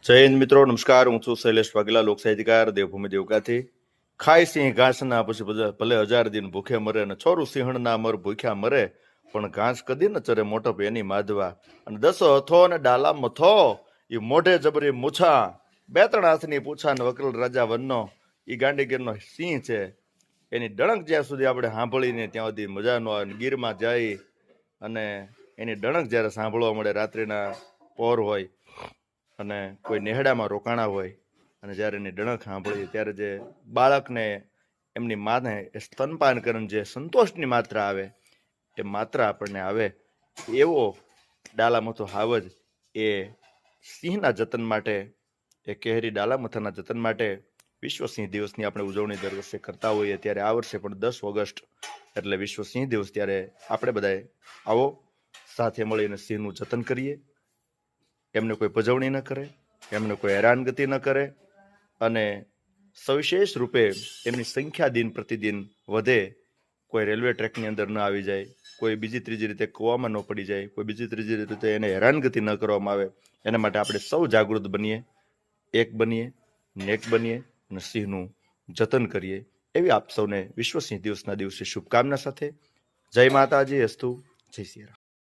જય હિન્દ મિત્રો, નમસ્કાર. હું છું શૈલેષ વાઘેલા, લોક સાહિત્યકાર, દેવભૂમિ દેવકાથી. ખાય સિંહ ઘાસ ના, પછી ભલે 1000 દિન ભૂખે મરે, અને છોરું સિંહણ ના મર ભૂખ્યા મરે, પણ ઘાસ કદી ન ચરે મોટપ એની માધવા. અને 10 હથો ને ડાલા મથો, એ મોઢે જબરી મૂછા, 2-3 હાથની પૂછા ને વકલ રાજા વનનો, એ ગાંડીગીરનો સિંહ છે. એની ડણક જ્યાં સુધી આપણે સાંભળીને ત્યાં સુધી મજા ન આવે. ગીરમાં જાય અને એની ડણક જ્યારે સાંભળવા મળે, રાત્રિના પહોર હોય અને કોઈ નેહડામાં રોકાણા હોય, અને જ્યારે એની ડણક સાંભળીએ ત્યારે જે બાળકને એમની માને સ્તનપાન કરીને જે સંતોષની માત્રા આવે, એ માત્રા આપણને આવે, એવો ડાલામથો હાવજ એ સિંહના જતન માટે, એ કેહરી ડાલામથાના જતન માટે વિશ્વ સિંહ દિવસની આપણે ઉજવણી દર વર્ષે કરતા હોઈએ. ત્યારે આ વર્ષે પણ 10 ઓગસ્ટ એટલે વિશ્વ સિંહ દિવસ, ત્યારે આપણે બધાએ આવો સાથે મળીને સિંહનું જતન કરીએ, એમને કોઈ પજવણી ન કરે, એમને કોઈ હેરાનગતિ ન કરે, અને સવિશેષ રૂપે એમની સંખ્યા દિન પ્રતિદિન વધે. કોઈ રેલવે ટ્રેકની અંદર ન આવી જાય, કોઈ બીજી ત્રીજી રીતે કૂવામાં ન પડી જાય, કોઈ બીજી ત્રીજી રીતે એને હેરાનગતિ ન કરવામાં આવે, એના માટે આપણે સૌ જાગૃત બનીએ, એક બનીએ, નેક બનીએ અને સિંહનું જતન કરીએ. એવી આપ સૌને વિશ્વ સિંહ દિવસના દિવસે શુભકામના સાથે જય માતાજી. અસ્તુ. જય શ્રી રામ.